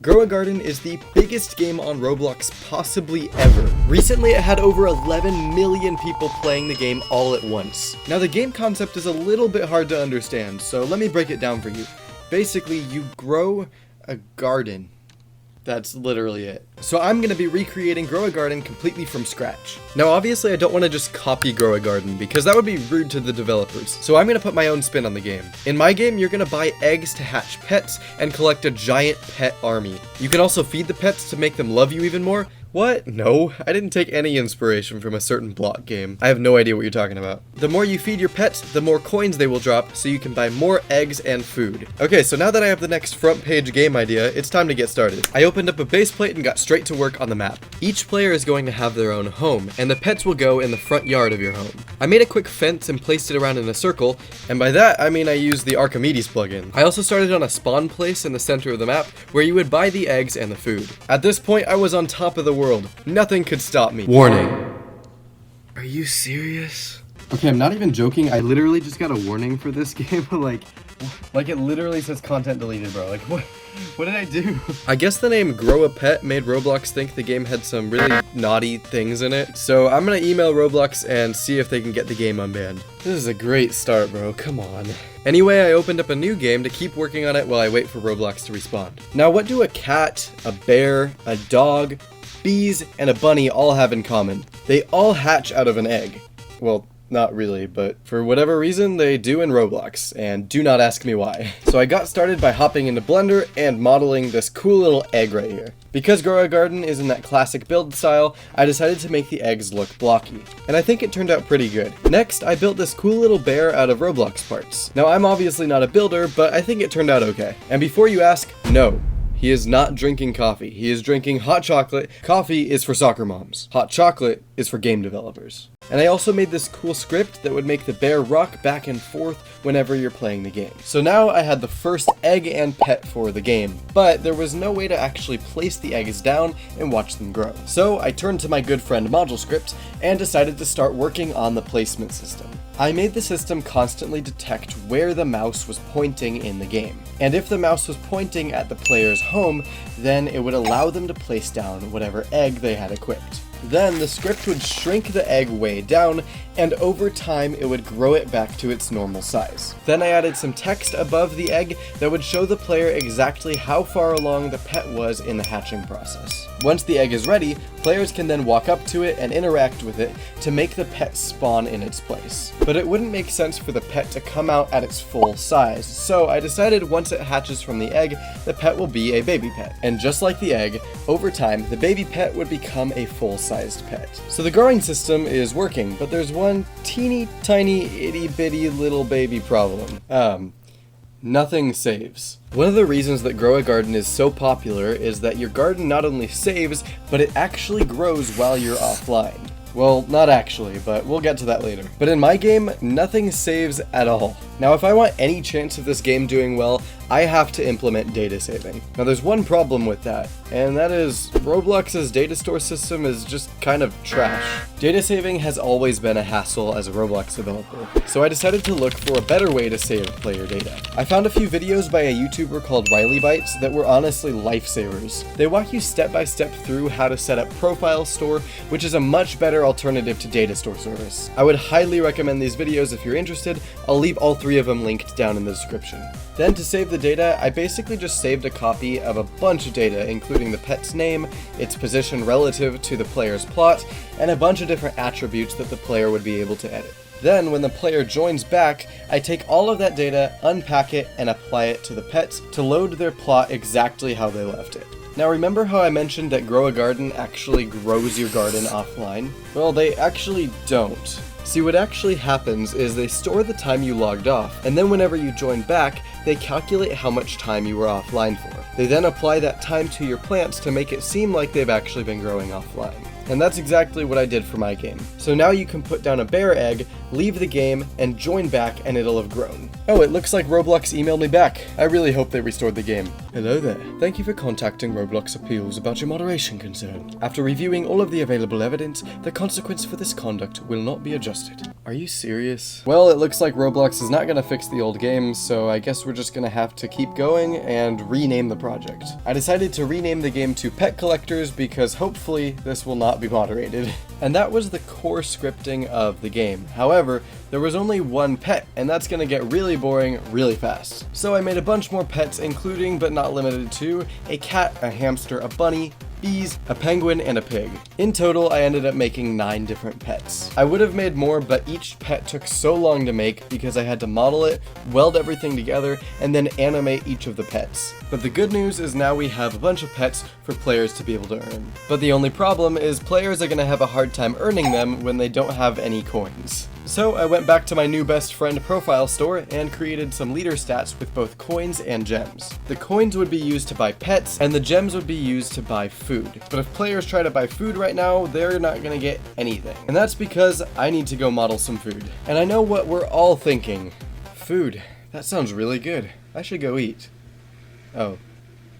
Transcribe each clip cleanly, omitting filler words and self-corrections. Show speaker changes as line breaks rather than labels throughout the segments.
Grow a Garden is the biggest game on Roblox possibly ever. Recently it had over 11 million people playing the game all at once. Now the game concept is a little bit hard to understand, so let me break it down for you. Basically, you grow a garden. That's literally it. So I'm going to be recreating Grow a Garden completely from scratch. Now obviously I don't want to just copy Grow a Garden because that would be rude to the developers. So I'm going to put my own spin on the game. In my game, you're going to buy eggs to hatch pets and collect a giant pet army. You can also feed the pets to make them love you even more. What? No, I didn't take any inspiration from a certain block game. I have no idea what you're talking about. The more you feed your pets, the more coins they will drop, so you can buy more eggs and food. Okay, so now that I have the next front page game idea, it's time to get started. I opened up a base plate and got straight to work on the map. Each player is going to have their own home, and the pets will go in the front yard of your home. I made a quick fence and placed it around in a circle, and by that I mean I used the Archimedes plugin. I also started on a spawn place in the center of the map, where you would buy the eggs and the food. At this point, I was on top of the world. Nothing could stop me. Warning. Are you serious? Okay, I'm not even joking. I literally just got a warning for this game. like it literally says content deleted, bro. Like what did I do? I guess the name Grow a Pet made Roblox think the game had some really naughty things in it. So I'm gonna email Roblox and see if they can get the game unbanned. This is a great start, bro. Come on. Anyway, I opened up a new game to keep working on it while I wait for Roblox to respond. Now, what do a cat, a bear, a dog, bees, and a bunny all have in common? They all hatch out of an egg. Well, not really, but for whatever reason, they do in Roblox, and do not ask me why. So I got started by hopping into Blender and modeling this cool little egg right here. Because Grow a Garden is in that classic build style, I decided to make the eggs look blocky. And I think it turned out pretty good. Next, I built this cool little bear out of Roblox parts. Now, I'm obviously not a builder, but I think it turned out okay. And before you ask, no. He is not drinking coffee. He is drinking hot chocolate. Coffee is for soccer moms. Hot chocolate is for game developers. And I also made this cool script that would make the bear rock back and forth whenever you're playing the game. So now I had the first egg and pet for the game, but there was no way to actually place the eggs down and watch them grow. So I turned to my good friend ModuleScript and decided to start working on the placement system. I made the system constantly detect where the mouse was pointing in the game. And if the mouse was pointing at the player's home, then it would allow them to place down whatever egg they had equipped. Then the script would shrink the egg way down, and over time it would grow it back to its normal size. Then I added some text above the egg that would show the player exactly how far along the pet was in the hatching process. Once the egg is ready, players can then walk up to it and interact with it to make the pet spawn in its place. But it wouldn't make sense for the pet to come out at its full size, so I decided once it hatches from the egg, the pet will be a baby pet. And just like the egg, over time, the baby pet would become a full-sized pet. So the growing system is working, but there's one teeny tiny itty bitty little baby problem. Nothing saves. One of the reasons that Grow a Garden is so popular is that your garden not only saves, but it actually grows while you're offline. Well, not actually, but we'll get to that later. But in my game, nothing saves at all. Now, if I want any chance of this game doing well, I have to implement data saving. Now, there's one problem with that, and that is Roblox's data store system is just kind of trash. Data saving has always been a hassle as a Roblox developer, so I decided to look for a better way to save player data. I found a few videos by a YouTuber called Riley Bites that were honestly lifesavers. They walk you step by step through how to set up Profile Store, which is a much better alternative to data store service. I would highly recommend these videos if you're interested. I'll leave all three of them linked down in the description. Then to save the data, I basically just saved a copy of a bunch of data, including the pet's name, its position relative to the player's plot, and a bunch of different attributes that the player would be able to edit. Then, when the player joins back, I take all of that data, unpack it, and apply it to the pets to load their plot exactly how they left it. Now remember how I mentioned that Grow a Garden actually grows your garden offline? Well, they actually don't. See, what actually happens is they store the time you logged off, and then whenever you join back, they calculate how much time you were offline for. They then apply that time to your plants to make it seem like they've actually been growing offline. And that's exactly what I did for my game. So now you can put down a bear egg, leave the game, and join back, and it'll have grown. Oh, it looks like Roblox emailed me back. I really hope they restored the game. Hello there. Thank you for contacting Roblox Appeals about your moderation concern. After reviewing all of the available evidence, the consequence for this conduct will not be adjusted. Are you serious? Well, it looks like Roblox is not gonna fix the old game, so I guess we're just gonna have to keep going and rename the project. I decided to rename the game to Pet Collectors because hopefully this will not be moderated. And that was the core scripting of the game. However, there was only one pet, and that's gonna get really boring really fast. So I made a bunch more pets, including but not limited to a cat, a hamster, a bunny, bees, a penguin, and a pig. In total, I ended up making 9 different pets. I would have made more, but each pet took so long to make because I had to model it, weld everything together, and then animate each of the pets. But the good news is now we have a bunch of pets for players to be able to earn. But the only problem is players are gonna have a hard time earning them when they don't have any coins. So I went back to my new best friend profile store and created some leader stats with both coins and gems. The coins would be used to buy pets, and the gems would be used to buy food. But if players try to buy food right now, they're not gonna get anything. And that's because I need to go model some food. And I know what we're all thinking. Food. That sounds really good. I should go eat. Oh.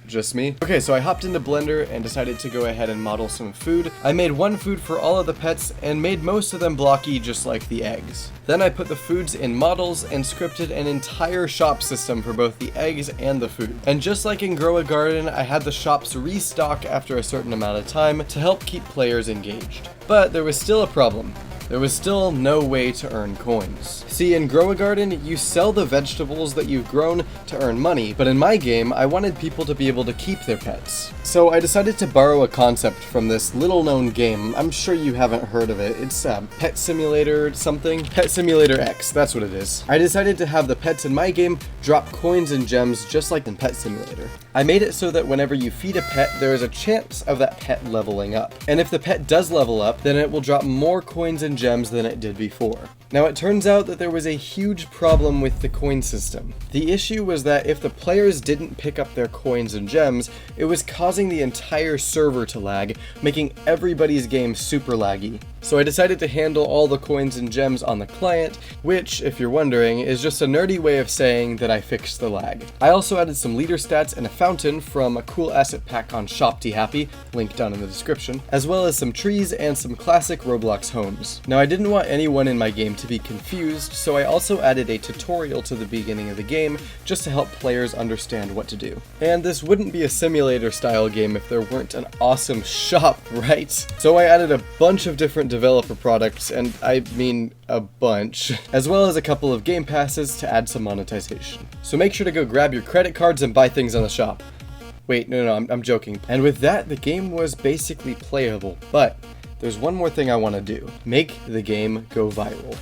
Just me? Okay, so I hopped into Blender and decided to go ahead and model some food. I made one food for all of the pets and made most of them blocky just like the eggs. Then I put the foods in models and scripted an entire shop system for both the eggs and the food. And just like in Grow a Garden, I had the shops restock after a certain amount of time to help keep players engaged. But there was still a problem. There was still no way to earn coins. See, in Grow a Garden, you sell the vegetables that you've grown to earn money, but in my game, I wanted people to be able to keep their pets. So I decided to borrow a concept from this little-known game. I'm sure you haven't heard of it. It's Pet Simulator something? Pet Simulator X, that's what it is. I decided to have the pets in my game drop coins and gems just like in Pet Simulator. I made it so that whenever you feed a pet, there is a chance of that pet leveling up. And if the pet does level up, then it will drop more coins and gems than it did before. Now it turns out that there was a huge problem with the coin system. The issue was that if the players didn't pick up their coins and gems, it was causing the entire server to lag, making everybody's game super laggy. So I decided to handle all the coins and gems on the client, which, if you're wondering, is just a nerdy way of saying that I fixed the lag. I also added some leader stats and a fountain from a cool asset pack on Shopty link down in the description, as well as some trees and some classic Roblox homes. Now I didn't want anyone in my game to be confused, so I also added a tutorial to the beginning of the game just to help players understand what to do. And this wouldn't be a simulator style game if there weren't an awesome shop, right? So I added a bunch of different developer products, and I mean a bunch, as well as a couple of game passes to add some monetization. So make sure to go grab your credit cards and buy things on the shop. Wait, no, I'm joking. And with that, the game was basically playable, but there's one more thing I want to do. Make the game go viral.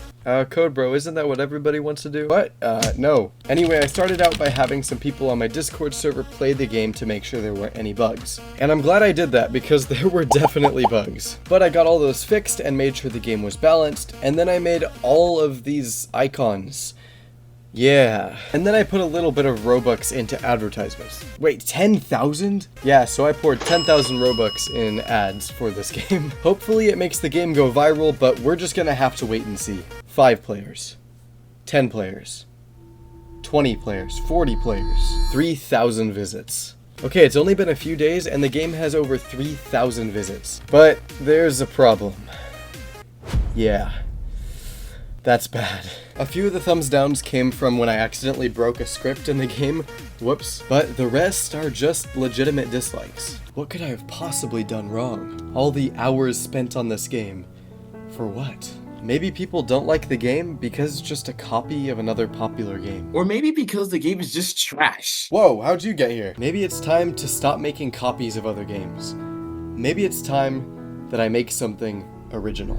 Code bro, isn't that what everybody wants to do? What? No. Anyway, I started out by having some people on my Discord server play the game to make sure there weren't any bugs. And I'm glad I did that because there were definitely bugs. But I got all those fixed and made sure the game was balanced, and then I made all of these icons. Yeah. And then I put a little bit of Robux into advertisements. Wait, 10,000? Yeah, so I poured 10,000 Robux in ads for this game. Hopefully it makes the game go viral, but we're just gonna have to wait and see. 5 players. 10 players. 20 players. 40 players. 3,000 visits. Okay, it's only been a few days and the game has over 3,000 visits. But there's a problem. Yeah. That's bad. A few of the thumbs downs came from when I accidentally broke a script in the game. Whoops. But the rest are just legitimate dislikes. What could I have possibly done wrong? All the hours spent on this game. For what? Maybe people don't like the game because it's just a copy of another popular game.
Or maybe because the game is just trash.
Whoa, how'd you get here? Maybe it's time to stop making copies of other games. Maybe it's time that I make something original.